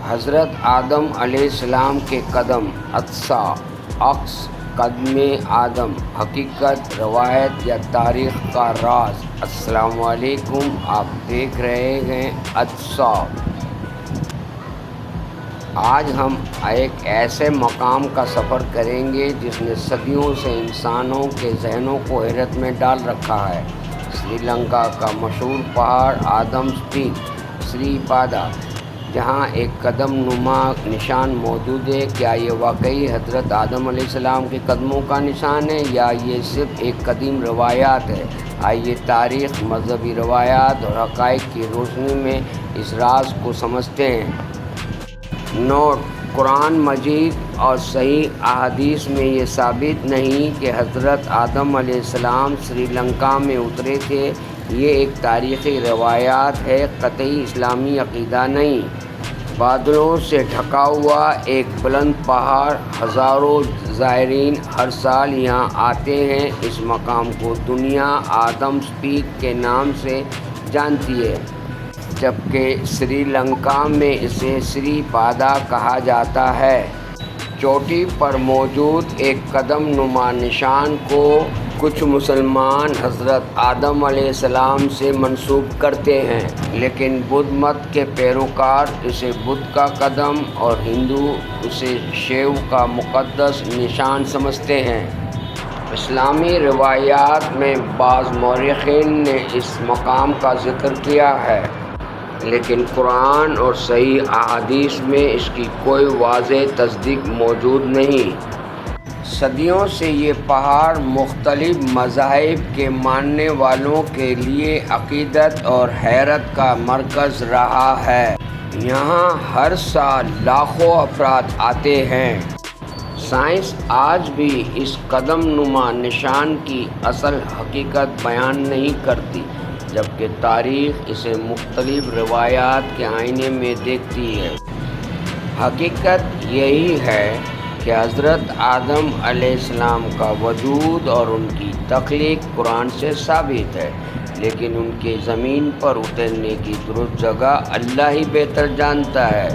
حضرت آدم علیہ السلام کے قدم عطسہ عکس قدم آدم، حقیقت، روایت یا تاریخ کا راز۔ السلام علیکم، آپ دیکھ رہے ہیں عطسہ۔ آج ہم ایک ایسے مقام کا سفر کریں گے جس نے صدیوں سے انسانوں کے ذہنوں کو حیرت میں ڈال رکھا ہے۔ سری لنکا کا مشہور پہاڑ آدمز پیک، سری پادا، جہاں ایک قدم نما نشان موجود ہے۔ کیا یہ واقعی حضرت آدم علیہ السلام کے قدموں کا نشان ہے یا یہ صرف ایک قدیم روایات ہے؟ آئیے تاریخ، مذہبی روایات اور حقائق کی روشنی میں اس راز کو سمجھتے ہیں۔ نوٹ: قرآن مجید اور صحیح احادیث میں یہ ثابت نہیں کہ حضرت آدم علیہ السلام سری لنکا میں اترے تھے۔ یہ ایک تاریخی روایات ہے، قطعی اسلامی عقیدہ نہیں۔ بادلوں سے ڈھکا ہوا ایک بلند پہاڑ، ہزاروں زائرین ہر سال یہاں آتے ہیں۔ اس مقام کو دنیا آدمز پیک کے نام سے جانتی ہے، جبکہ سری لنکا میں اسے سری پادا کہا جاتا ہے۔ چوٹی پر موجود ایک قدم نما نشان کو کچھ مسلمان حضرت آدم علیہ السلام سے منسوب کرتے ہیں، لیکن بدھ مت کے پیروکار اسے بدھ کا قدم اور ہندو اسے شیو کا مقدس نشان سمجھتے ہیں۔ اسلامی روایات میں بعض مورخین نے اس مقام کا ذکر کیا ہے، لیکن قرآن اور صحیح احادیث میں اس کی کوئی واضح تصدیق موجود نہیں۔ صدیوں سے یہ پہاڑ مختلف مذاہب کے ماننے والوں کے لیے عقیدت اور حیرت کا مرکز رہا ہے۔ یہاں ہر سال لاکھوں افراد آتے ہیں۔ سائنس آج بھی اس قدم نما نشان کی اصل حقیقت بیان نہیں کرتی، جبکہ تاریخ اسے مختلف روایات کے آئینے میں دیکھتی ہے۔ حقیقت یہی ہے کہ حضرت آدم علیہ السلام کا وجود اور ان کی تخلیق قرآن سے ثابت ہے، لیکن ان کے زمین پر اترنے کی درست جگہ اللہ ہی بہتر جانتا ہے۔